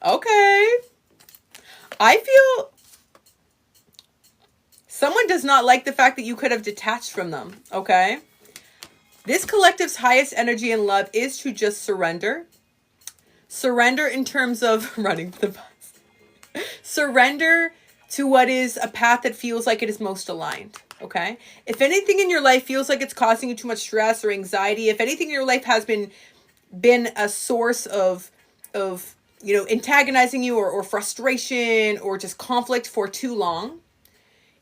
Okay. I feel someone does not like the fact that you could have detached from them. Okay. This collective's highest energy and love is to just surrender. Surrender in terms of running the bus. Surrender to what is a path that feels like it is most aligned. Okay. If anything in your life feels like it's causing you too much stress or anxiety, if anything in your life has been a source of antagonizing you or frustration or just conflict for too long,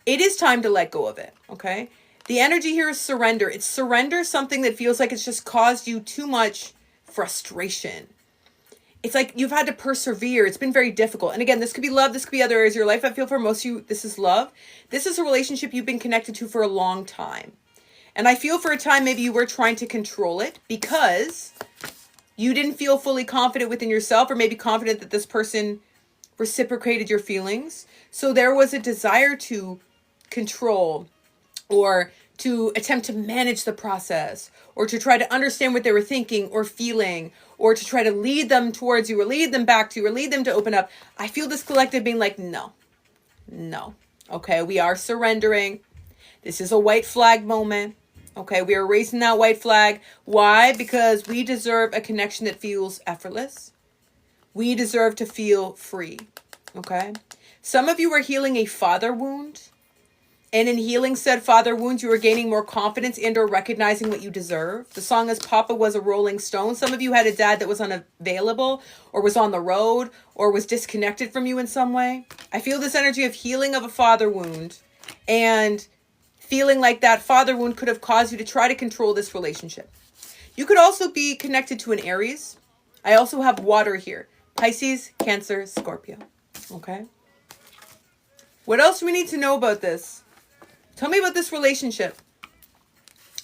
it is time to let go of it. Okay. The energy here is surrender. It's surrender something that feels like it's just caused you too much frustration. It's like you've had to persevere. It's been very difficult. And again, this could be love. This could be other areas of your life. I feel for most of you, this is love. This is a relationship you've been connected to for a long time. And I feel for a time, maybe you were trying to control it because you didn't feel fully confident within yourself, or maybe confident that this person reciprocated your feelings. So there was a desire to control, or to attempt to manage the process, or to try to understand what they were thinking or feeling, or to try to lead them towards you, or lead them back to you, or lead them to open up. I feel this collective being like, no. Okay, we are surrendering. This is a white flag moment. Okay, we are raising that white flag. Why? Because we deserve a connection that feels effortless. We deserve to feel free. Okay? Some of you are healing a father wound. And in healing said father wounds, you are gaining more confidence and or recognizing what you deserve. The song is Papa Was a Rolling Stone. Some of you had a dad that was unavailable, or was on the road, or was disconnected from you in some way. I feel this energy of healing of a father wound, and feeling like that father wound could have caused you to try to control this relationship. You could also be connected to an Aries. I also have water here. Pisces, Cancer, Scorpio. Okay. What else do we need to know about this? Tell me about this relationship.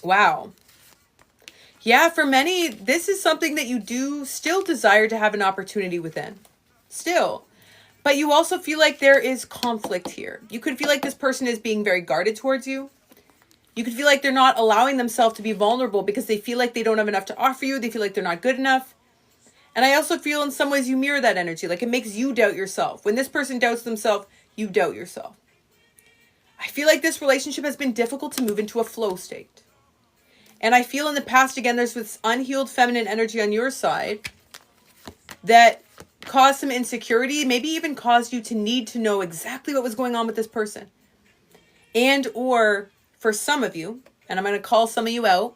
Wow. Yeah, for many, this is something that you do still desire to have an opportunity within. Still. But you also feel like there is conflict here. You could feel like this person is being very guarded towards you. You could feel like they're not allowing themselves to be vulnerable because they feel like they don't have enough to offer you. They feel like they're not good enough. And I also feel in some ways you mirror that energy. Like it makes you doubt yourself. When this person doubts themselves, you doubt yourself. I feel like this relationship has been difficult to move into a flow state. And I feel in the past, again, there's this unhealed feminine energy on your side that caused some insecurity, maybe even caused you to need to know exactly what was going on with this person. And or for some of you, and I'm going to call some of you out,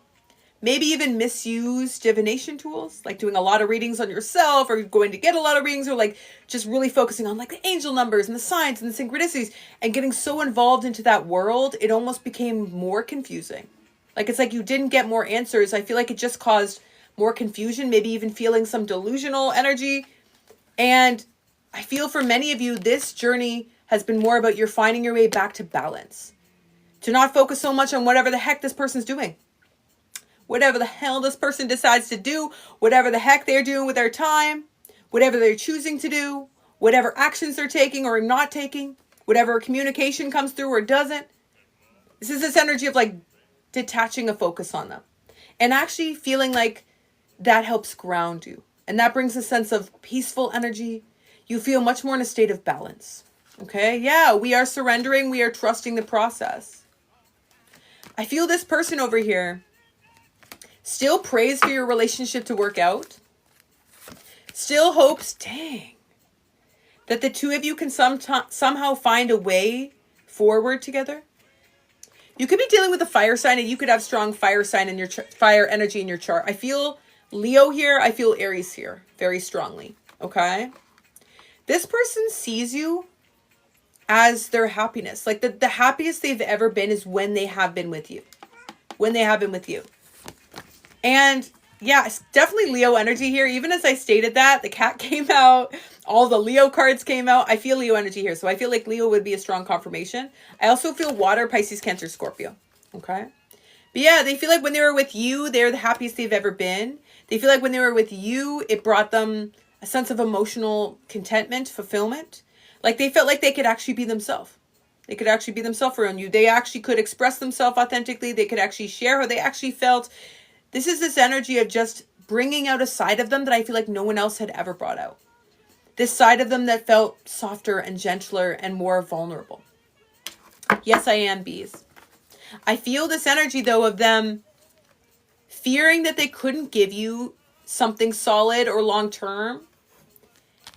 maybe even misuse divination tools, like doing a lot of readings on yourself, or going to get a lot of readings, or like just really focusing on like the angel numbers and the signs and the synchronicities, and getting so involved into that world, it almost became more confusing. Like it's like you didn't get more answers. I feel like it just caused more confusion, maybe even feeling some delusional energy. And I feel for many of you, this journey has been more about you're finding your way back to balance. To not focus so much on whatever the heck this person's doing. Whatever the hell this person decides to do, whatever the heck they're doing with their time, whatever they're choosing to do, whatever actions they're taking or not taking, whatever communication comes through or doesn't. This is this energy of like detaching a focus on them and actually feeling like that helps ground you. And that brings a sense of peaceful energy. You feel much more in a state of balance. Okay. Yeah. We are surrendering. We are trusting the process. I feel this person over here still prays for your relationship to work out. Still hopes, dang, that the two of you can somehow find a way forward together. You could be dealing with a fire sign, and you could have strong fire sign in your fire energy in your chart. I feel Leo here. I feel Aries here very strongly. Okay. This person sees you as their happiness. Like the happiest they've ever been is when they have been with you. When they have been with you. And yeah, it's definitely Leo energy here. Even as I stated that, the cat came out, all the Leo cards came out. I feel Leo energy here. So I feel like Leo would be a strong confirmation. I also feel water, Pisces, Cancer, Scorpio. Okay. But yeah, they feel like when they were with you, they're the happiest they've ever been. They feel like when they were with you, it brought them a sense of emotional contentment, fulfillment. Like they felt like they could actually be themselves. They could actually be themselves around you. They actually could express themselves authentically. They could actually share how they actually felt. This is this energy of just bringing out a side of them that I feel like no one else had ever brought out. this side of them that felt softer and gentler and more vulnerable. Yes, I am, bees. I feel this energy, though, of them fearing that they couldn't give you something solid or long-term,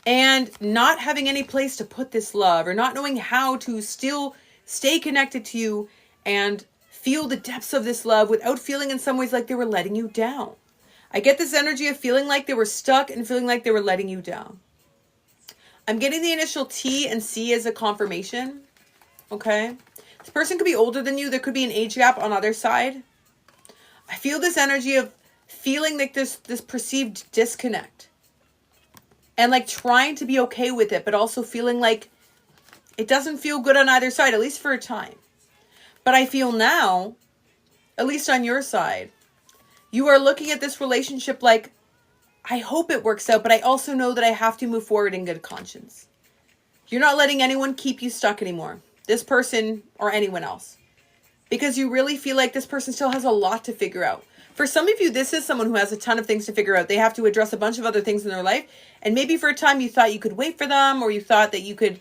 and not having any place to put this love, or not knowing how to still stay connected to you and feel the depths of this love without feeling in some ways like they were letting you down. I get this energy of feeling like they were stuck and feeling like they were letting you down. I'm getting the initial T and C as a confirmation. Okay. This person could be older than you. There could be an age gap on either side. I feel this energy of feeling like this perceived disconnect. And like trying to be okay with it, but also feeling like it doesn't feel good on either side, at least for a time. But I feel now, at least on your side, you are looking at this relationship like, I hope it works out, but I also know that I have to move forward in good conscience. You're not letting anyone keep you stuck anymore. This person or anyone else. Because you really feel like this person still has a lot to figure out. For some of you, this is someone who has a ton of things to figure out. They have to address a bunch of other things in their life. And maybe for a time you thought you could wait for them, or you thought that you could,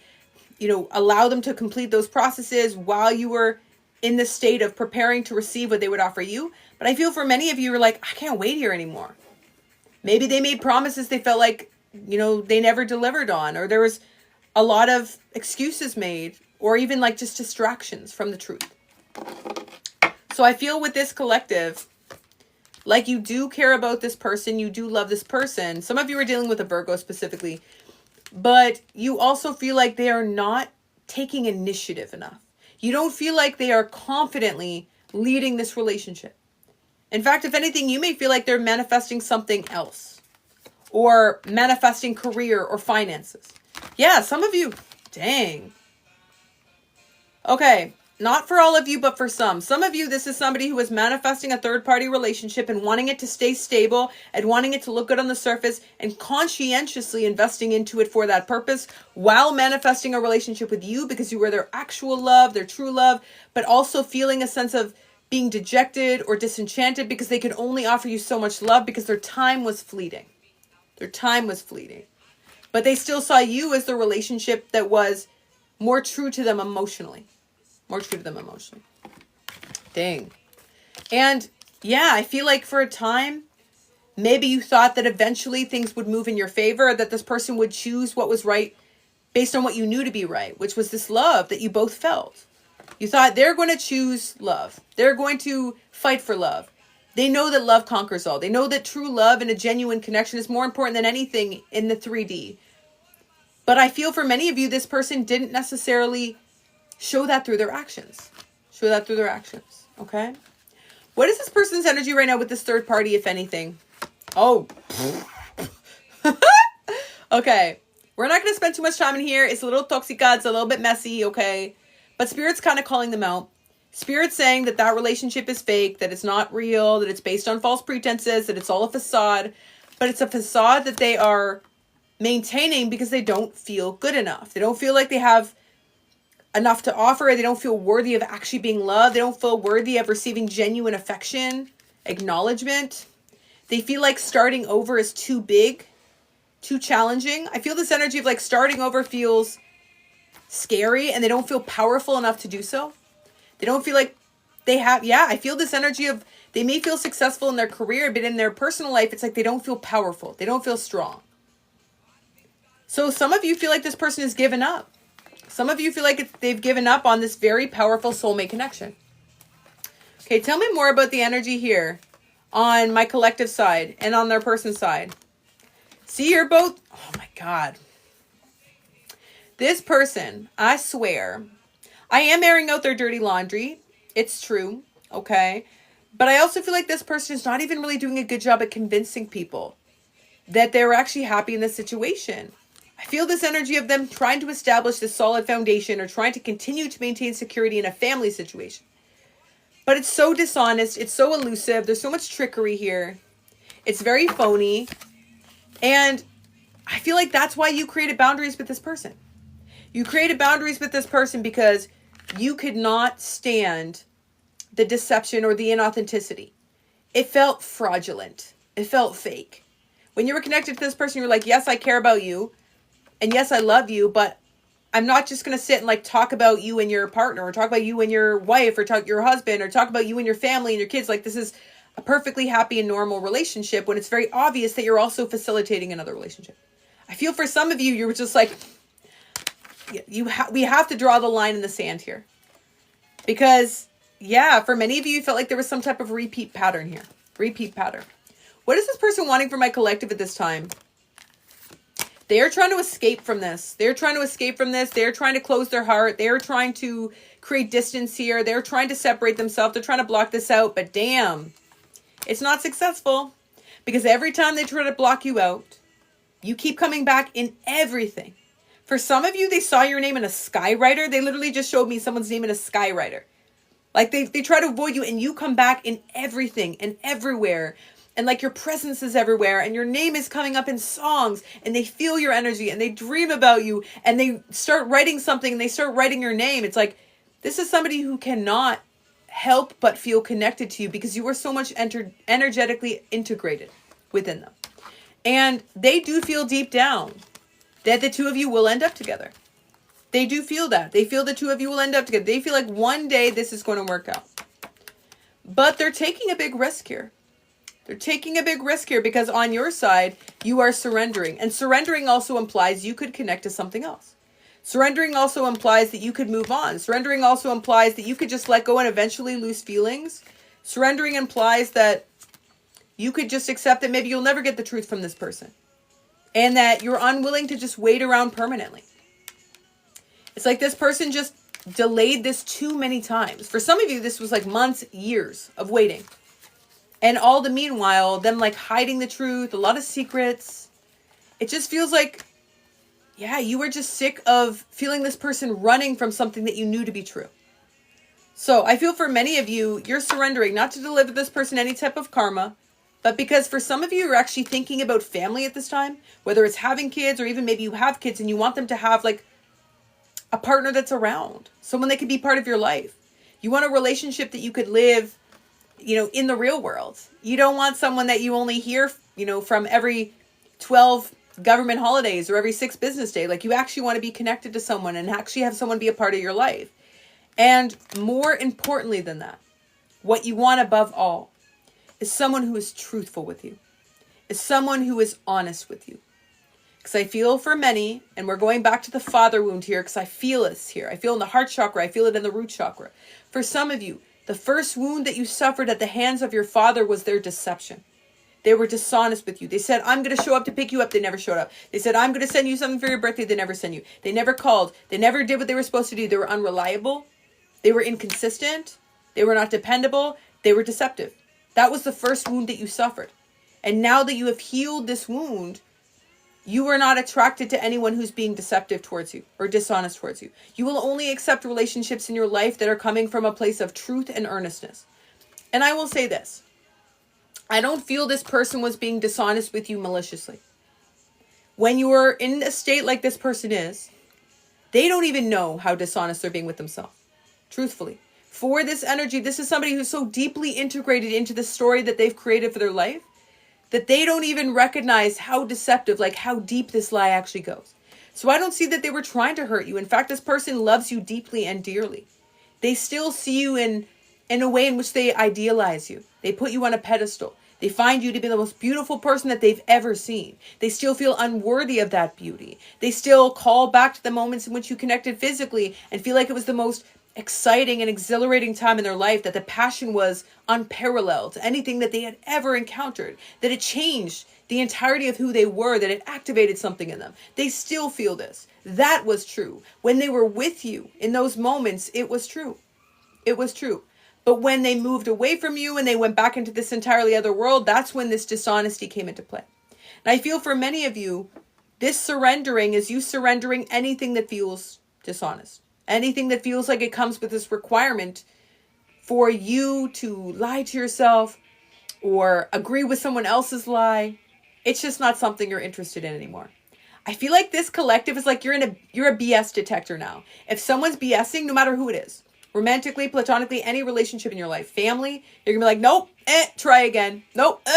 allow them to complete those processes while you were in the state of preparing to receive what they would offer you. But I feel for many of you are like, I can't wait here anymore. Maybe they made promises they felt like, they never delivered on, or there was a lot of excuses made, or even like just distractions from the truth. So I feel with this collective, like you do care about this person, you do love this person. Some of you are dealing with a Virgo specifically, but you also feel like they are not taking initiative enough. You don't feel like they are confidently leading this relationship. In fact, if anything, you may feel like they're manifesting something else, or manifesting career or finances. Yeah, some of you, dang. Okay, not for all of you, but for some. Some of you, this is somebody who is manifesting a third-party relationship and wanting it to stay stable and wanting it to look good on the surface and conscientiously investing into it for that purpose while manifesting a relationship with you because you were their actual love, their true love, but also feeling a sense of being dejected or disenchanted because they could only offer you so much love because their time was fleeting. Their time was fleeting. But they still saw you as the relationship that was more true to them emotionally. More true to them emotionally. Dang. And yeah, I feel like for a time, maybe you thought that eventually things would move in your favor, that this person would choose what was right based on what you knew to be right, which was this love that you both felt. You thought they're going to choose love. They're going to fight for love. They know that love conquers all. They know that true love and a genuine connection is more important than anything in the 3D. But I feel for many of you, this person didn't necessarily show that through their actions. Show that through their actions. Okay? What is this person's energy right now with this third party, if anything? Oh. Okay. We're not going to spend too much time in here. It's a little toxica. It's a little bit messy. Okay? But Spirit's kind of calling them out. Spirit's saying that that relationship is fake, that it's not real, that it's based on false pretenses, that it's all a facade. But it's a facade that they are maintaining because they don't feel good enough. They don't feel like they have enough to offer. They don't feel worthy of actually being loved. They don't feel worthy of receiving genuine affection, acknowledgement. They feel like starting over is too big, too challenging. I feel this energy of like starting over feels scary and they don't feel powerful enough to do so. They don't feel like they have, I feel this energy of they may feel successful in their career, but in their personal life, it's like they don't feel powerful. They don't feel strong. So some of you feel like this person has given up. Some of you feel like they've given up on this very powerful soulmate connection. Okay, tell me more about the energy here on my collective side and on their person side. See, you're both, oh my God. This person, I swear, I am airing out their dirty laundry. It's true, okay? But I also feel like this person is not even really doing a good job at convincing people that they're actually happy in this situation. I feel this energy of them trying to establish this solid foundation or trying to continue to maintain security in a family situation. But it's so dishonest. It's so elusive. There's so much trickery here. It's very phony. And I feel like that's why you created boundaries with this person. You created boundaries with this person because you could not stand the deception or the inauthenticity. It felt fraudulent. It felt fake. When you were connected to this person, you were like, yes, I care about you. And yes, I love you, but I'm not just going to sit and like talk about you and your partner, or talk about you and your wife, or talk your husband, or talk about you and your family and your kids. Like, this is a perfectly happy and normal relationship, when it's very obvious that you're also facilitating another relationship. I feel for some of you, you're just like, we have to draw the line in the sand here. Because, yeah, for many of you, you felt like there was some type of repeat pattern here. Repeat pattern. What is this person wanting for my collective at this time? They are trying to escape from this. They're trying to escape from this. They're trying to close their heart. They're trying to create distance here. They're trying to separate themselves. They're trying to block this out. But damn, it's not successful. Because every time they try to block you out, you keep coming back in everything. For some of you, they saw your name in a skywriter. They literally just showed me someone's name in a skywriter. Like they try to avoid you, and you come back in everything and everywhere. And like your presence is everywhere, and your name is coming up in songs, and they feel your energy, and they dream about you, and they start writing something, and they start writing your name. It's like, this is somebody who cannot help but feel connected to you, because you are so much energetically integrated within them. And they do feel deep down that the two of you will end up together. They do feel that. They feel the two of you will end up together. They feel like one day this is going to work out. But they're taking a big risk here. They're taking a big risk here, because on your side, you are surrendering. And surrendering also implies you could connect to something else. Surrendering also implies that you could move on. Surrendering also implies that you could just let go and eventually lose feelings. Surrendering implies that you could just accept that maybe you'll never get the truth from this person. And that you're unwilling to just wait around permanently. It's like this person just delayed this too many times. For some of you, this was like months, years of waiting. And all the meanwhile, them like hiding the truth, a lot of secrets. It just feels like, yeah, you were just sick of feeling this person running from something that you knew to be true. So I feel for many of you, you're surrendering not to deliver this person any type of karma, but because for some of you, you're actually thinking about family at this time, whether it's having kids, or even maybe you have kids and you want them to have like a partner that's around, someone that could be part of your life. You want a relationship that you could live, in the real world. You don't want someone that you only hear, from every 12 government holidays or every 6 business day. Like, you actually want to be connected to someone and actually have someone be a part of your life. And more importantly than that, what you want above all is someone who is truthful with you, is someone who is honest with you. Because I feel for many, and we're going back to the father wound here, because I feel this here. I feel in the heart chakra. I feel it in the root chakra. For some of you, the first wound that you suffered at the hands of your father was their deception. They were dishonest with you. They said, I'm going to show up to pick you up. They never showed up. They said, I'm going to send you something for your birthday. They never sent you. They never called. They never did what they were supposed to do. They were unreliable. They were inconsistent. They were not dependable. They were deceptive. That was the first wound that you suffered. And now that you have healed this wound, you are not attracted to anyone who's being deceptive towards you or dishonest towards you. You will only accept relationships in your life that are coming from a place of truth and earnestness. And I will say this. I don't feel this person was being dishonest with you maliciously. When you are in a state like this person is, they don't even know how dishonest they're being with themselves. Truthfully. For this energy, this is somebody who's so deeply integrated into the story that they've created for their life, that they don't even recognize how deceptive, like how deep this lie actually goes. So I don't see that they were trying to hurt you. In fact, this person loves you deeply and dearly. They still see you in a way in which they idealize you. They put you on a pedestal. They find you to be the most beautiful person that they've ever seen. They still feel unworthy of that beauty. They still call back to the moments in which you connected physically and feel like it was the most exciting and exhilarating time in their life, that the passion was unparalleled to anything that they had ever encountered, that it changed the entirety of who they were, that it activated something in them. They still feel this. That was true. When they were with you in those moments, it was true. It was true. But when they moved away from you and they went back into this entirely other world, that's when this dishonesty came into play. And I feel for many of you, this surrendering is you surrendering anything that feels dishonest. Anything that feels like it comes with this requirement for you to lie to yourself or agree with someone else's lie. It's just not something you're interested in anymore. I feel like this collective is like you're a BS detector now. If someone's BSing, no matter who it is, romantically, platonically, any relationship in your life, family, you're gonna be like, nope, try again. Nope,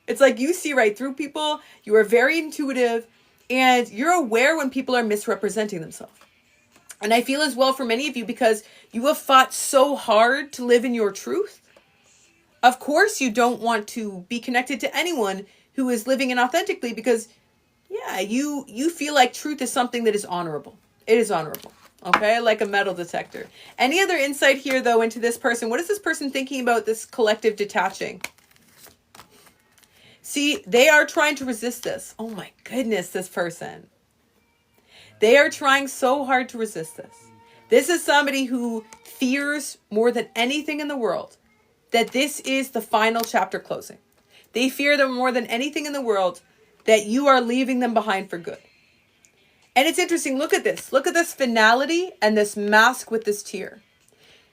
It's like you see right through people. You are very intuitive. And you're aware when people are misrepresenting themselves. And I feel as well for many of you, because you have fought so hard to live in your truth. Of course, you don't want to be connected to anyone who is living inauthentically, because yeah, you feel like truth is something that is honorable. It is honorable. Okay, like a metal detector. Any other insight here, though, into this person? What is this person thinking about this collective detaching? See, they are trying to resist this. Oh my goodness, this person. They are trying so hard to resist this. This is somebody who fears more than anything in the world that this is the final chapter closing. They fear them more than anything in the world that you are leaving them behind for good. And it's interesting. Look at this. Look at this finality and this mask with this tear.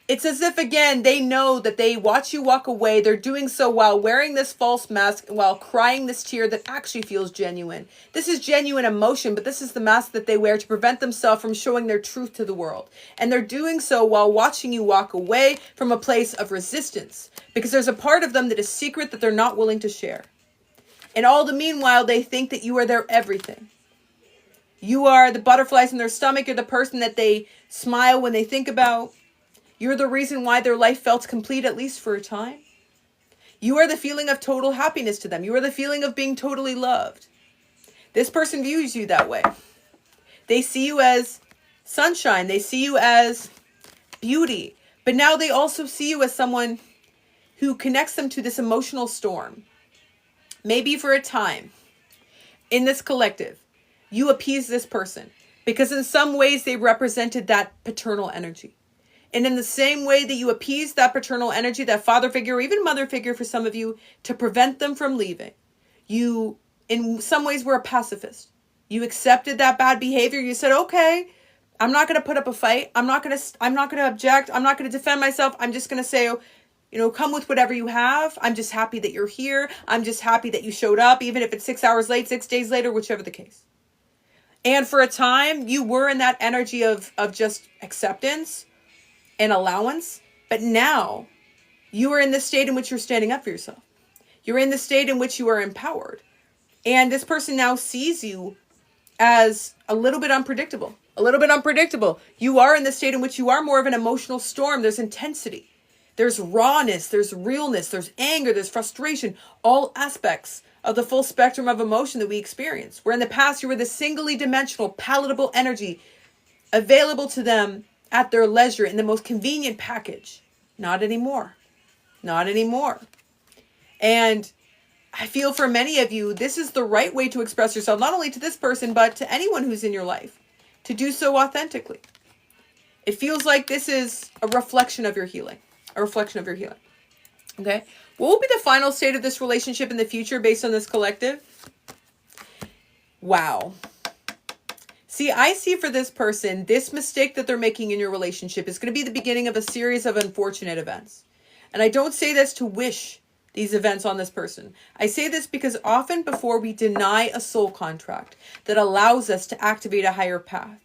It's as if, again, they know that they watch you walk away. They're doing so while wearing this false mask, while crying this tear that actually feels genuine. This is genuine emotion, but this is the mask that they wear to prevent themselves from showing their truth to the world. And they're doing so while watching you walk away from a place of resistance, because there's a part of them that is secret that they're not willing to share. And all the meanwhile, they think that you are their everything. You are the butterflies in their stomach. You're the person that they smile when they think about. You're the reason why their life felt complete, at least for a time. You are the feeling of total happiness to them. You are the feeling of being totally loved. This person views you that way. They see you as sunshine. They see you as beauty. But now they also see you as someone who connects them to this emotional storm. Maybe for a time, in this collective, you appease this person, because in some ways they represented that paternal energy. And in the same way that you appeased that paternal energy, that father figure, or even mother figure for some of you, to prevent them from leaving, you in some ways were a pacifist. You accepted that bad behavior. You said, okay, I'm not going to put up a fight. I'm not going to object. I'm not going to defend myself. I'm just going to say, come with whatever you have. I'm just happy that you're here. I'm just happy that you showed up, even if it's 6 hours late, 6 days later, whichever the case. And for a time, you were in that energy of just acceptance and allowance. But now, you are in the state in which you're standing up for yourself. You're in the state in which you are empowered. And this person now sees you as a little bit unpredictable. A little bit unpredictable. You are in the state in which you are more of an emotional storm. There's intensity. There's rawness. There's realness. There's anger. There's frustration. All aspects of the full spectrum of emotion that we experience. Where in the past you were the singly dimensional, palatable energy available to them at their leisure in the most convenient package. Not anymore. Not anymore. And I feel for many of you, this is the right way to express yourself, not only to this person, but to anyone who's in your life, to do so authentically. It feels like this is a reflection of your healing. A reflection of your healing. Okay? What will be the final state of this relationship in the future based on this collective? Wow. See, I see for this person, this mistake that they're making in your relationship is going to be the beginning of a series of unfortunate events. And I don't say this to wish these events on this person. I say this because often before we deny a soul contract that allows us to activate a higher path,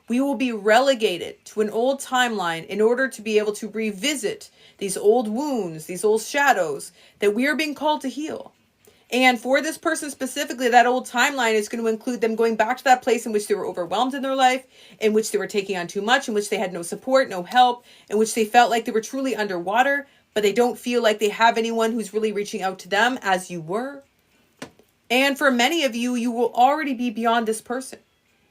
we will be relegated to an old timeline in order to be able to revisit these old wounds, these old shadows that we are being called to heal. And for this person specifically, that old timeline is going to include them going back to that place in which they were overwhelmed in their life, in which they were taking on too much, in which they had no support, no help, in which they felt like they were truly underwater, but they don't feel like they have anyone who's really reaching out to them as you were. And for many of you, you will already be beyond this person.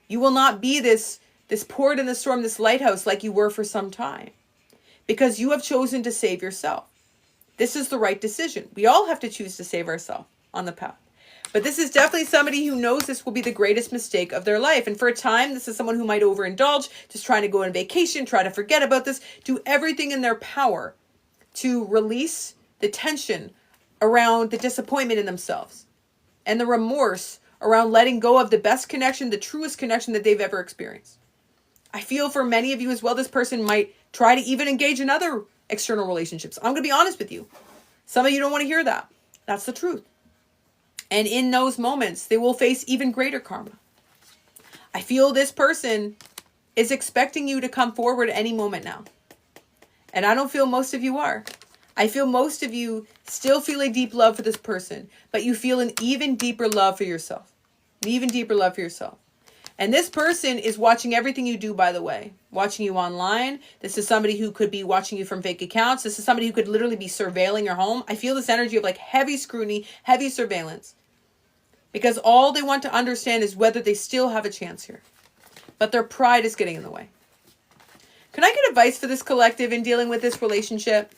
You will not be this port in the storm, this lighthouse like you were for some time, because you have chosen to save yourself. This is the right decision. We all have to choose to save ourselves on the path. But this is definitely somebody who knows this will be the greatest mistake of their life. And for a time, this is someone who might overindulge, just trying to go on vacation, try to forget about this, do everything in their power to release the tension around the disappointment in themselves and the remorse around letting go of the best connection, the truest connection that they've ever experienced. I feel for many of you as well, this person might try to even engage in other external relationships. I'm going to be honest with you. Some of you don't want to hear that. That's the truth. And in those moments, they will face even greater karma. I feel this person is expecting you to come forward at any moment now. And I don't feel most of you are. I feel most of you still feel a deep love for this person, but you feel an even deeper love for yourself. An even deeper love for yourself. And this person is watching everything you do, by the way. Watching you online. This is somebody who could be watching you from fake accounts. This is somebody who could literally be surveilling your home. I feel this energy of like heavy scrutiny, heavy surveillance. Because all they want to understand is whether they still have a chance here. But their pride is getting in the way. Can I get advice for this collective in dealing with this relationship?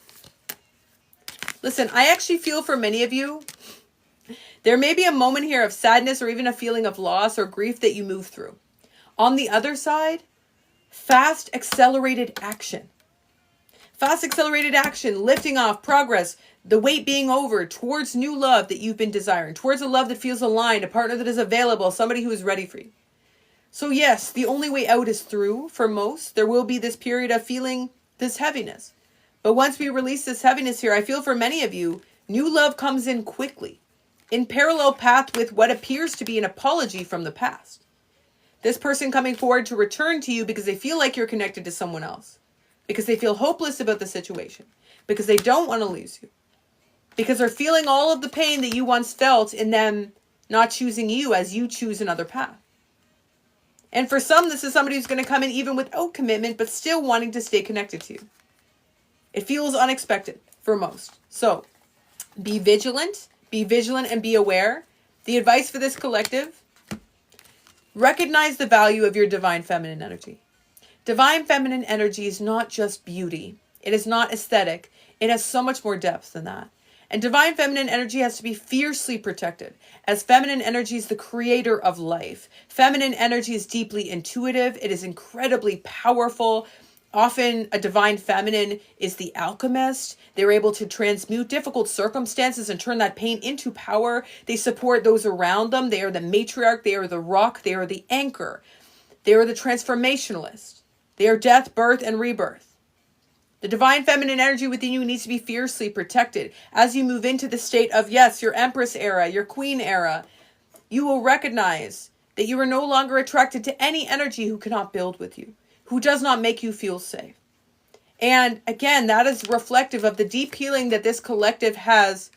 Listen, I actually feel for many of you, there may be a moment here of sadness or even a feeling of loss or grief that you move through. On the other side, fast, accelerated action. Fast, accelerated action, lifting off, progress, the weight being over towards new love that you've been desiring, towards a love that feels aligned, a partner that is available, somebody who is ready for you. So yes, the only way out is through for most. There will be this period of feeling this heaviness. But once we release this heaviness here, I feel for many of you, new love comes in quickly, in parallel path with what appears to be an apology from the past. This person coming forward to return to you because they feel like you're connected to someone else, because they feel hopeless about the situation, because they don't want to lose you, because they're feeling all of the pain that you once felt in them not choosing you as you choose another path. And for some, this is somebody who's going to come in even without commitment, but still wanting to stay connected to you. It feels unexpected for most. So be vigilant and be aware. The advice for this collective, recognize the value of your divine feminine energy. Divine feminine energy is not just beauty. It is not aesthetic. It has so much more depth than that. And divine feminine energy has to be fiercely protected, as feminine energy is the creator of life. Feminine energy is deeply intuitive. It is incredibly powerful. Often a divine feminine is the alchemist. They're able to transmute difficult circumstances and turn that pain into power. They support those around them. They are the matriarch. They are the rock. They are the anchor. They are the transformationalist. They are death, birth, and rebirth. The divine feminine energy within you needs to be fiercely protected. As you move into the state of, yes, your Empress era, your Queen era, you will recognize that you are no longer attracted to any energy who cannot build with you, who does not make you feel safe. And again, that is reflective of the deep healing that this collective has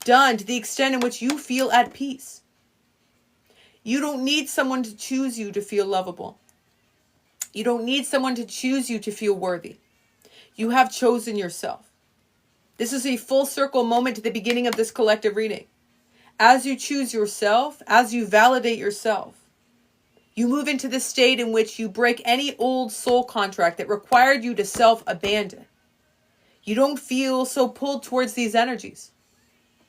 done to the extent in which you feel at peace. You don't need someone to choose you to feel lovable. You don't need someone to choose you to feel worthy. You have chosen yourself. This is a full circle moment to the beginning of this collective reading. As you choose yourself, as you validate yourself, you move into the state in which you break any old soul contract that required you to self-abandon. You don't feel so pulled towards these energies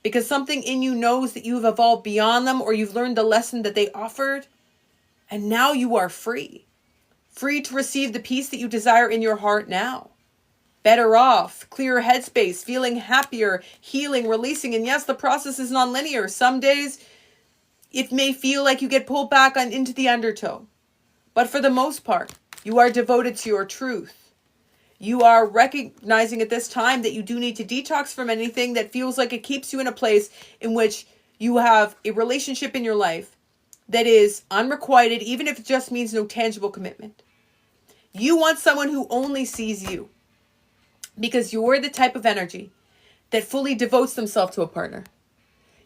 because something in you knows that you've evolved beyond them, or you've learned the lesson that they offered, and now you are free. Free to receive the peace that you desire in your heart now. Better off, clearer headspace, feeling happier, healing, releasing. And yes, the process is non-linear. Some days it may feel like you get pulled back into the undertow. But for the most part, you are devoted to your truth. You are recognizing at this time that you do need to detox from anything that feels like it keeps you in a place in which you have a relationship in your life that is unrequited, even if it just means no tangible commitment. You want someone who only sees you, because you're the type of energy that fully devotes themselves to a partner.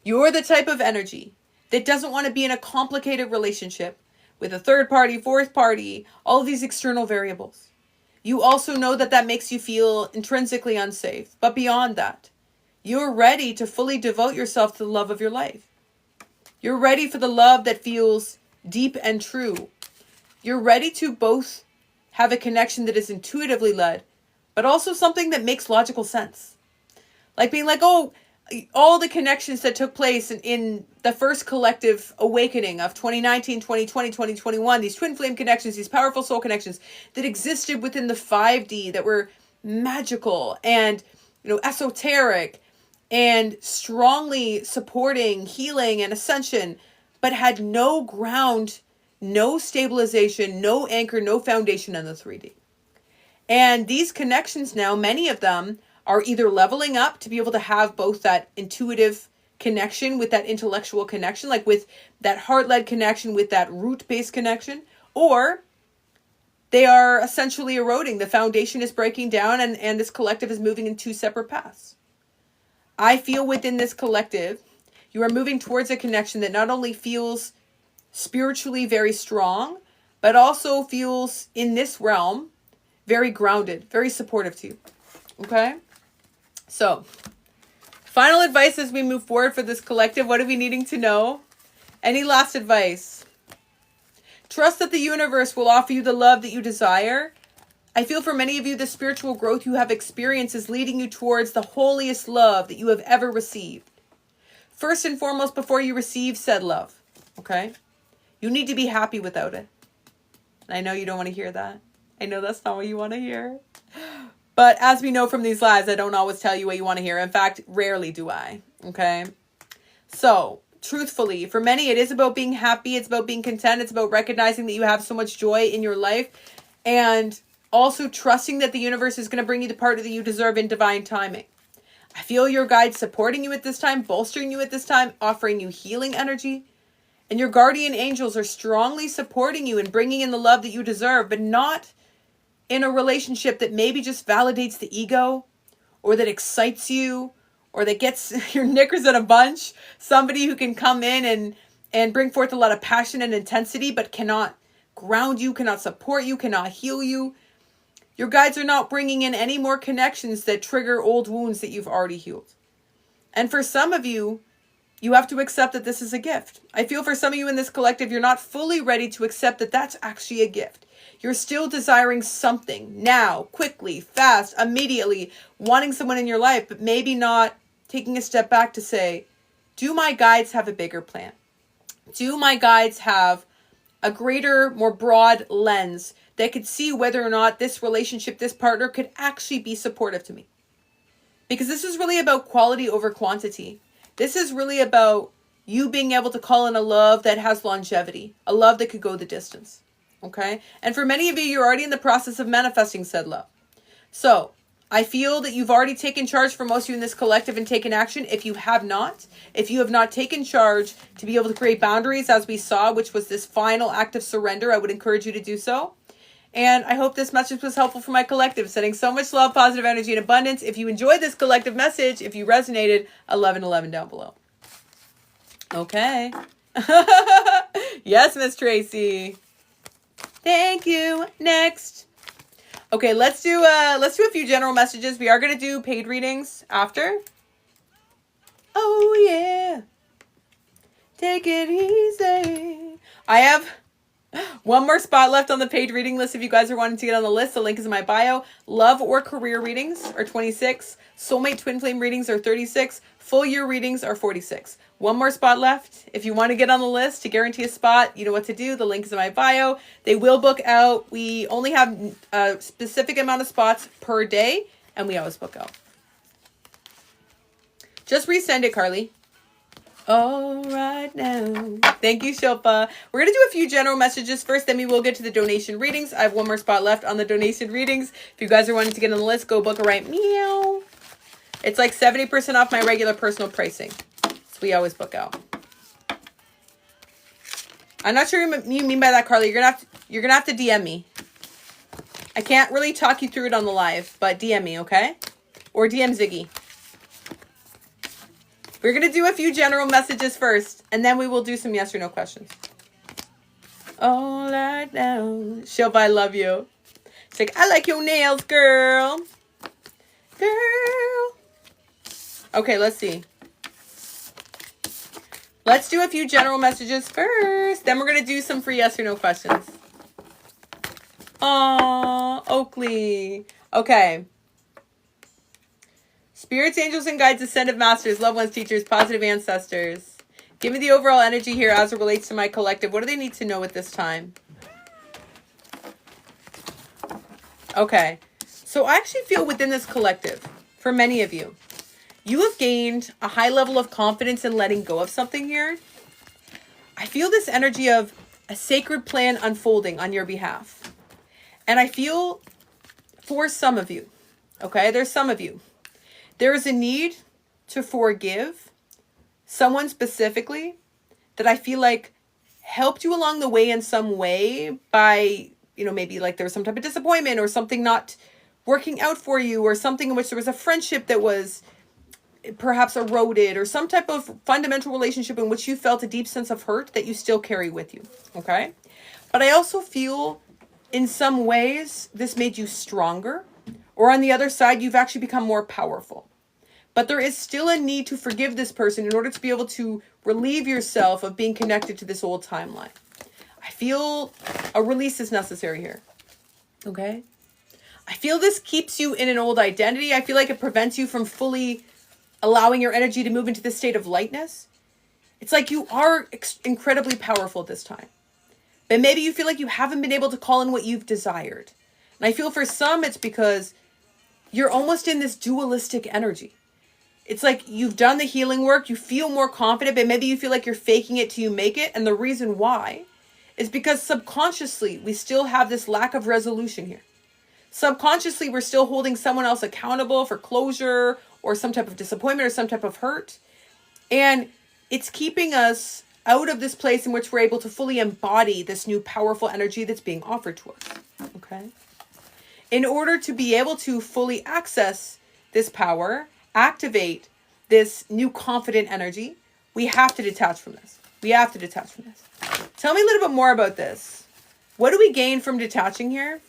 You're the type of energy that doesn't want to be in a complicated relationship with a third party, fourth party, all of these external variables. You also know that that makes you feel intrinsically unsafe. But beyond that, you're ready to fully devote yourself to the love of your life. You're ready for the love that feels deep and true. You're ready to both have a connection that is intuitively led, but also something that makes logical sense. Like being like, oh, all the connections that took place in the first collective awakening of 2019, 2020, 2021, these twin flame connections, these powerful soul connections that existed within the 5D that were magical and, esoteric and strongly supporting healing and ascension, but had no ground, no stabilization, no anchor, no foundation in the 3D. And these connections now, many of them are either leveling up to be able to have both that intuitive connection with that intellectual connection, like with that heart-led connection, with that root-based connection, or they are essentially eroding. The foundation is breaking down and this collective is moving in two separate paths. I feel within this collective, you are moving towards a connection that not only feels spiritually very strong, but also feels in this realm very grounded, very supportive to you. Okay? So, final advice as we move forward for this collective. What are we needing to know? Any last advice? Trust that the universe will offer you the love that you desire. I feel for many of you, the spiritual growth you have experienced is leading you towards the holiest love that you have ever received. First and foremost, before you receive said love, okay? You need to be happy without it. I know you don't want to hear that. I know that's not what you want to hear. But as we know from these lives, I don't always tell you what you want to hear. In fact, rarely do I, okay? So, truthfully, for many, it is about being happy. It's about being content. It's about recognizing that you have so much joy in your life. And also trusting that the universe is going to bring you the partner that you deserve in divine timing. I feel your guides supporting you at this time, bolstering you at this time, offering you healing energy. And your guardian angels are strongly supporting you and bringing in the love that you deserve, but not in a relationship that maybe just validates the ego, or that excites you, or that gets your knickers in a bunch. Somebody who can come in and bring forth a lot of passion and intensity, but cannot ground you, cannot support you, cannot heal you. Your guides are not bringing in any more connections that trigger old wounds that you've already healed. And for some of you, you have to accept that this is a gift. I feel for some of you in this collective, you're not fully ready to accept that that's actually a gift. You're still desiring something now, quickly, fast, immediately, wanting someone in your life, but maybe not taking a step back to say, do my guides have a bigger plan? Do my guides have a greater, more broad lens that could see whether or not this relationship, this partner could actually be supportive to me? Because this is really about quality over quantity. This is really about you being able to call in a love that has longevity, a love that could go the distance. Okay? And for many of you, you're already in the process of manifesting said love. So, I feel that you've already taken charge for most of you in this collective and taken action. If you have not taken charge to be able to create boundaries, as we saw, which was this final act of surrender, I would encourage you to do so. And I hope this message was helpful for my collective. Sending so much love, positive energy, and abundance. If you enjoyed this collective message, if you resonated, 1111 down below. Okay. Yes, Miss Tracy. Thank you. Next. Okay, let's do a few general messages. We are going to do paid readings after. Oh yeah. Take it easy. I have one more spot left on the paid reading list if you guys are wanting to get on the list. The link is in my bio. Love or career readings are 26. Soulmate twin flame readings are 36. Full year readings are 46. One more spot left. If you want to get on the list to guarantee a spot, you know what to do. The link is in my bio. They will book out. We only have a specific amount of spots per day, and we always book out. Just resend it, Carly. All right now. Thank you, Shilpa. We're going to do a few general messages first, then we will get to the donation readings. I have one more spot left on the donation readings. If you guys are wanting to get on the list, go book a right meow. It's like 70% off my regular personal pricing. So we always book out. I'm not sure what you mean by that, Carly. You're gonna have to DM me. I can't really talk you through it on the live, but DM me, okay? Or DM Ziggy. We're going to do a few general messages first, and then we will do some yes or no questions. All right now. Shilpa, I love you. She's like, I like your nails, girl. Girl. Okay, let's see. Let's do a few general messages first. Then we're going to do some free yes or no questions. Aww, Oakley. Okay. Spirits, angels, and guides, ascended masters, loved ones, teachers, positive ancestors. Give me the overall energy here as it relates to my collective. What do they need to know at this time? Okay. So I actually feel within this collective, for many of you, you have gained a high level of confidence in letting go of something here. I feel this energy of a sacred plan unfolding on your behalf. And I feel for some of you, okay, there's some of you, there is a need to forgive someone specifically that I feel like helped you along the way in some way by, you know, maybe like there was some type of disappointment or something not working out for you or something in which there was a friendship that was perhaps eroded, or some type of fundamental relationship in which you felt a deep sense of hurt that you still carry with you, okay? But I also feel in some ways this made you stronger, or on the other side, you've actually become more powerful. But there is still a need to forgive this person in order to be able to relieve yourself of being connected to this old timeline. I feel a release is necessary here, okay? I feel this keeps you in an old identity. I feel like it prevents you from fully allowing your energy to move into this state of lightness. It's like you are incredibly powerful at this time. But maybe you feel like you haven't been able to call in what you've desired. And I feel for some it's because you're almost in this dualistic energy. It's like you've done the healing work, you feel more confident, but maybe you feel like you're faking it till you make it. And the reason why is because subconsciously we still have this lack of resolution here. Subconsciously, we're still holding someone else accountable for closure or some type of disappointment or some type of hurt. And it's keeping us out of this place in which we're able to fully embody this new powerful energy that's being offered to us, okay? In order to be able to fully access this power, activate this new confident energy, we have to detach from this. We have to detach from this. Tell me a little bit more about this. What do we gain from detaching here?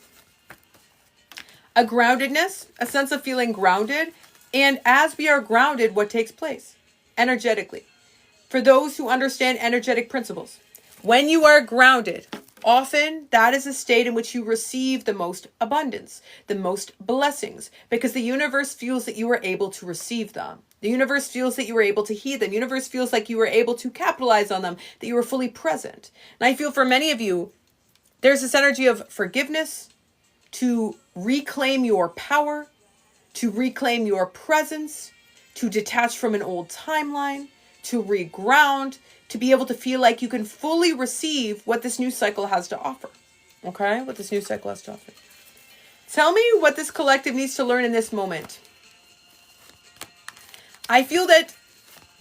A groundedness, a sense of feeling grounded. And as we are grounded, what takes place? Energetically. For those who understand energetic principles, when you are grounded, often that is a state in which you receive the most abundance, the most blessings, because the universe feels that you are able to receive them. The universe feels that you were able to heed them. The universe feels like you were able to capitalize on them, that you were fully present. And I feel for many of you, there's this energy of forgiveness, to reclaim your power, to reclaim your presence, to detach from an old timeline, to reground, to be able to feel like you can fully receive what this new cycle has to offer. Okay? What this new cycle has to offer. Tell me what this collective needs to learn in this moment. I feel that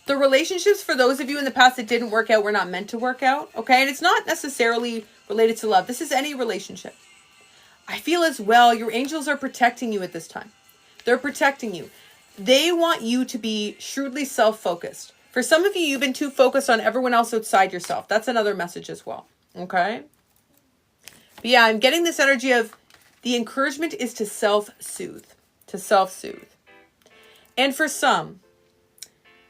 the relationships for those of you in the past that didn't work out were not meant to work out. Okay? And it's not necessarily related to love. This is any relationship. I feel as well, your angels are protecting you at this time. They're protecting you. They want you to be shrewdly self-focused. For some of you, you've been too focused on everyone else outside yourself. That's another message as well. Okay? But yeah, I'm getting this energy of the encouragement is to self-soothe. To self-soothe. And for some,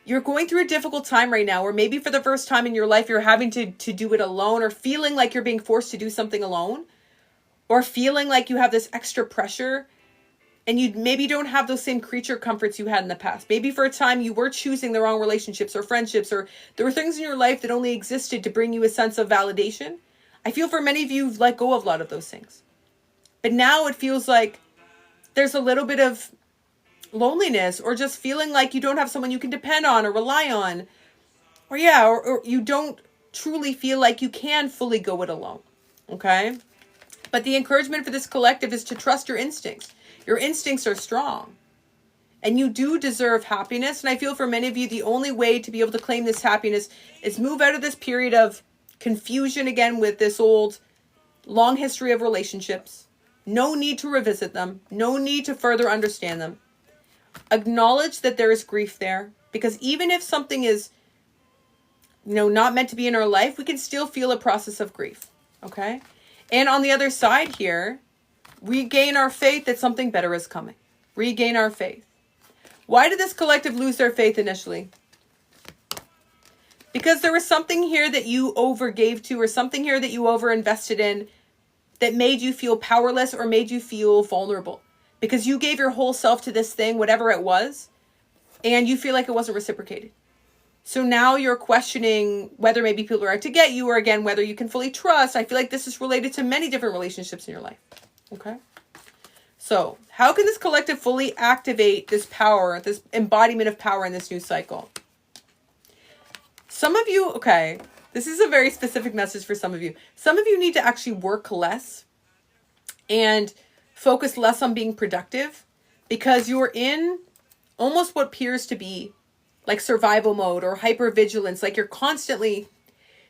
you're going through a difficult time right now, or maybe for the first time in your life, you're having to do it alone, or feeling like you're being forced to do something alone. Or feeling like you have this extra pressure and you maybe don't have those same creature comforts you had in the past. Maybe for a time you were choosing the wrong relationships or friendships, or there were things in your life that only existed to bring you a sense of validation. I feel for many of you, you've let go of a lot of those things. But now it feels like there's a little bit of loneliness, or just feeling like you don't have someone you can depend on or rely on. Or you don't truly feel like you can fully go it alone. Okay? But the encouragement for this collective is to trust your instincts. Your instincts are strong. And you do deserve happiness. And I feel for many of you, the only way to be able to claim this happiness is move out of this period of confusion again with this old, long history of relationships. No need to revisit them. No need to further understand them. Acknowledge that there is grief there. Because even if something is, not meant to be in our life, we can still feel a process of grief. Okay? And on the other side here, regain our faith that something better is coming. Regain our faith. Why did this collective lose their faith initially? Because there was something here that you overgave to, or something here that you overinvested in, that made you feel powerless or made you feel vulnerable. Because you gave your whole self to this thing, whatever it was, and you feel like it wasn't reciprocated. So now you're questioning whether maybe people are out to get you, or again, whether you can fully trust. I feel like this is related to many different relationships in your life. Okay? So how can this collective fully activate this power, this embodiment of power in this new cycle? Some of you, okay, this is a very specific message for some of you. Some of you need to actually work less and focus less on being productive, because you're in almost what appears to be like survival mode or hypervigilance. Like you're constantly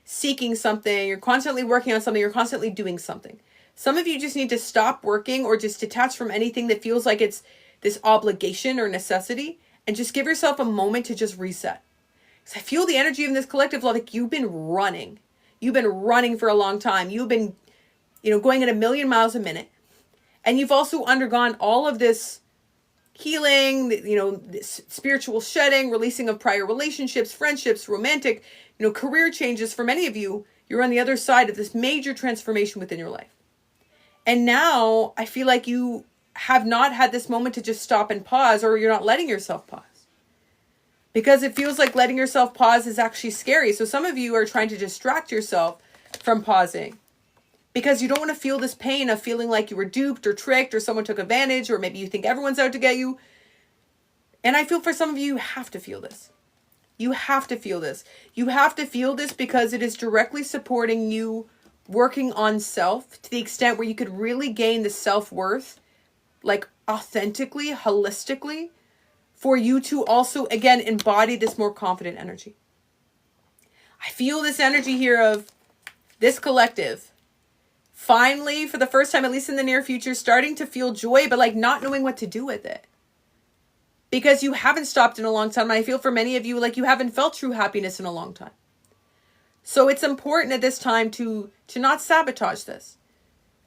seeking something, you're constantly working on something, you're constantly doing something. Some of you just need to stop working or just detach from anything that feels like it's this obligation or necessity, and just give yourself a moment to just reset. Because I feel the energy in this collective, like you've been running. You've been running for a long time. You've been, going at 1,000,000 miles a minute. And you've also undergone all of this healing, this spiritual shedding, releasing of prior relationships, friendships, romantic, career changes. For many of you, you're on the other side of this major transformation within your life. And now I feel like you have not had this moment to just stop and pause, or you're not letting yourself pause. Because it feels like letting yourself pause is actually scary. So some of you are trying to distract yourself from pausing because you don't want to feel this pain of feeling like you were duped or tricked or someone took advantage, or maybe you think everyone's out to get you. And I feel for some of you, you have to feel this. You have to feel this. You have to feel this because it is directly supporting you working on self to the extent where you could really gain the self-worth, like authentically, holistically, for you to also, again, embody this more confident energy. I feel this energy here of this collective finally, for the first time, at least in the near future, starting to feel joy, but like not knowing what to do with it. Because you haven't stopped in a long time. And I feel for many of you, like you haven't felt true happiness in a long time. So it's important at this time to not sabotage this.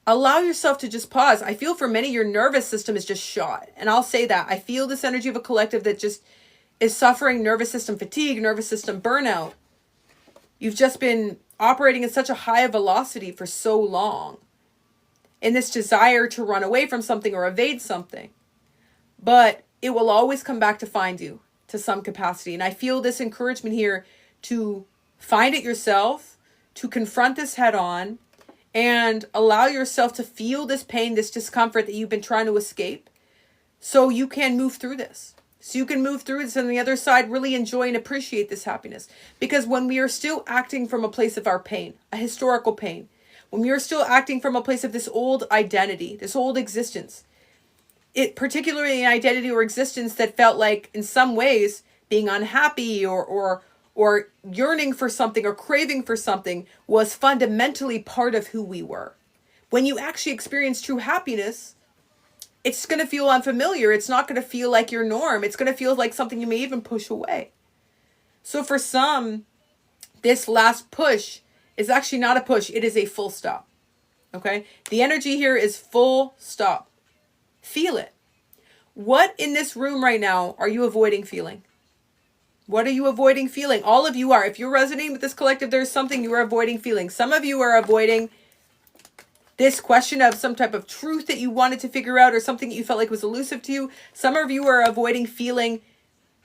Allow yourself to just pause. I feel for many, your nervous system is just shot. And I'll say that. I feel this energy of a collective that just is suffering nervous system fatigue, nervous system burnout. You've just been operating at such a high velocity for so long in this desire to run away from something or evade something. But it will always come back to find you to some capacity. And I feel this encouragement here to find it yourself, to confront this head on, and allow yourself to feel this pain, this discomfort that you've been trying to escape, so you can move through this. So you can move through this, and on the other side, really enjoy and appreciate this happiness. Because when we are still acting from a place of our pain, a historical pain, when we are still acting from a place of this old identity, this old existence, it particularly an identity or existence that felt like in some ways being unhappy or yearning for something or craving for something was fundamentally part of who we were. When you actually experience true happiness, it's going to feel unfamiliar. It's not going to feel like your norm. It's going to feel like something you may even push away. So for some, this last push is actually not a push. It is a full stop. Okay? The energy here is full stop. Feel it. What in this room right now are you avoiding feeling? What are you avoiding feeling? All of you are. If you're resonating with this collective, there's something you are avoiding feeling. Some of you are avoiding this question of some type of truth that you wanted to figure out or something that you felt like was elusive to you. Some of you are avoiding feeling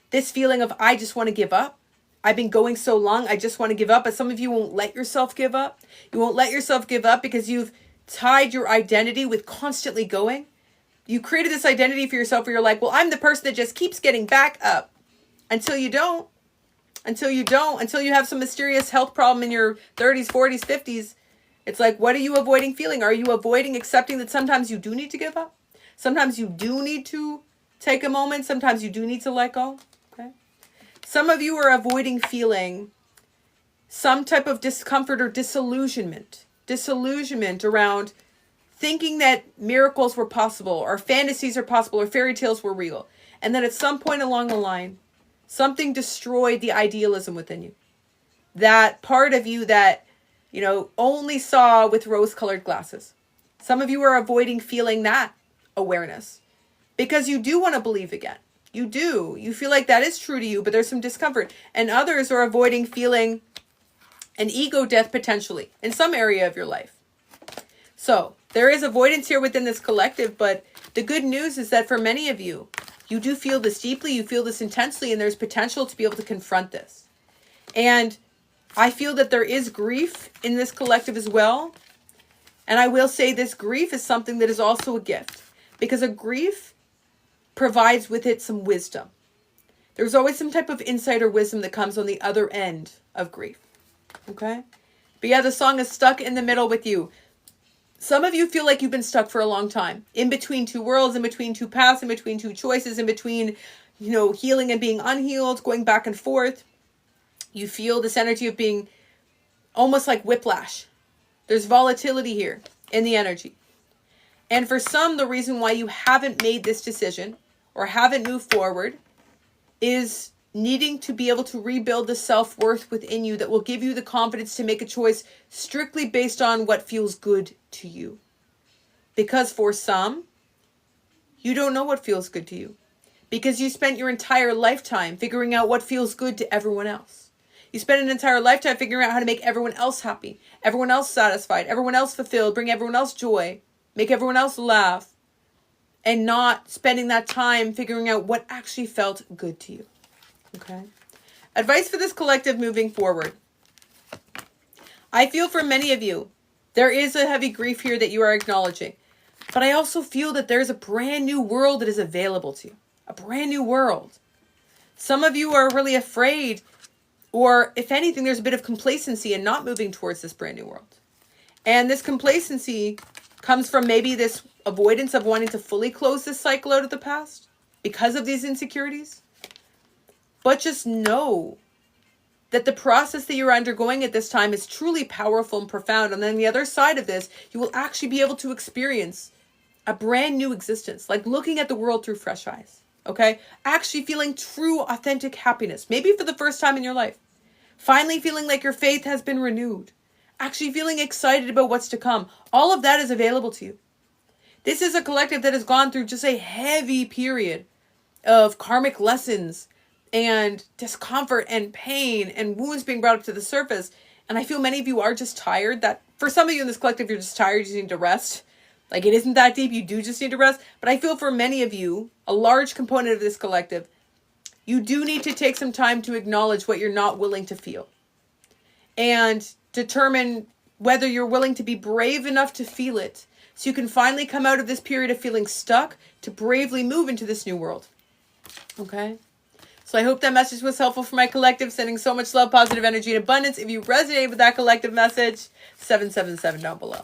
this feeling of, I just want to give up. I've been going so long, I just want to give up. But some of you won't let yourself give up. You won't let yourself give up because you've tied your identity with constantly going. You created this identity for yourself where you're like, well, I'm the person that just keeps getting back up. Until you don't. Until you have some mysterious health problem in your 30s, 40s, 50s. It's like, what are you avoiding feeling? Are you avoiding accepting that sometimes you do need to give up? Sometimes you do need to take a moment. Sometimes you do need to let go. Okay. Some of you are avoiding feeling some type of discomfort or disillusionment. Disillusionment around thinking that miracles were possible or fantasies are possible or fairy tales were real. And then at some point along the line, something destroyed the idealism within you. That part of you that, only saw with rose-colored glasses. Some of you are avoiding feeling that awareness because you do want to believe again. You do. You feel like that is true to you, but there's some discomfort. And others are avoiding feeling an ego death potentially in some area of your life. So there is avoidance here within this collective, but the good news is that for many of you, you do feel this deeply, you feel this intensely, and there's potential to be able to confront this. And I feel that there is grief in this collective as well. And I will say this grief is something that is also a gift, because a grief provides with it some wisdom. There's always some type of insight or wisdom that comes on the other end of grief. Okay? But yeah, the song is Stuck in the Middle with You. Some of you feel like you've been stuck for a long time, in between two worlds, in between two paths, in between two choices, in between, healing and being unhealed, going back and forth. You feel this energy of being almost like whiplash. There's volatility here in the energy. And for some, the reason why you haven't made this decision or haven't moved forward is needing to be able to rebuild the self-worth within you that will give you the confidence to make a choice strictly based on what feels good to you. Because for some, you don't know what feels good to you. Because you spent your entire lifetime figuring out what feels good to everyone else. You spent an entire lifetime figuring out how to make everyone else happy, everyone else satisfied, everyone else fulfilled, bring everyone else joy, make everyone else laugh, and not spending that time figuring out what actually felt good to you. Okay? Advice for this collective moving forward. I feel for many of you, there is a heavy grief here that you are acknowledging. But I also feel that there's a brand new world that is available to you. A brand new world. Some of you are really afraid, or if anything, there's a bit of complacency in not moving towards this brand new world. And this complacency comes from maybe this avoidance of wanting to fully close this cycle out of the past because of these insecurities. But just know that the process that you're undergoing at this time is truly powerful and profound. And then the other side of this, you will actually be able to experience a brand new existence, like looking at the world through fresh eyes. Okay? Actually feeling true, authentic happiness. Maybe for the first time in your life. Finally feeling like your faith has been renewed. Actually feeling excited about what's to come. All of that is available to you. This is a collective that has gone through just a heavy period of karmic lessons and discomfort and pain and wounds being brought up to the surface. And I feel many of you are just tired. That for some of you in this collective, you're just tired. You need to rest. Like, it isn't that deep. You do just need to rest. But I feel for many of you, a large component of this collective, you do need to take some time to acknowledge what you're not willing to feel. And determine whether you're willing to be brave enough to feel it. So you can finally come out of this period of feeling stuck to bravely move into this new world. Okay? So I hope that message was helpful for my collective. Sending so much love, positive energy, and abundance. If you resonated with that collective message, 777 down below.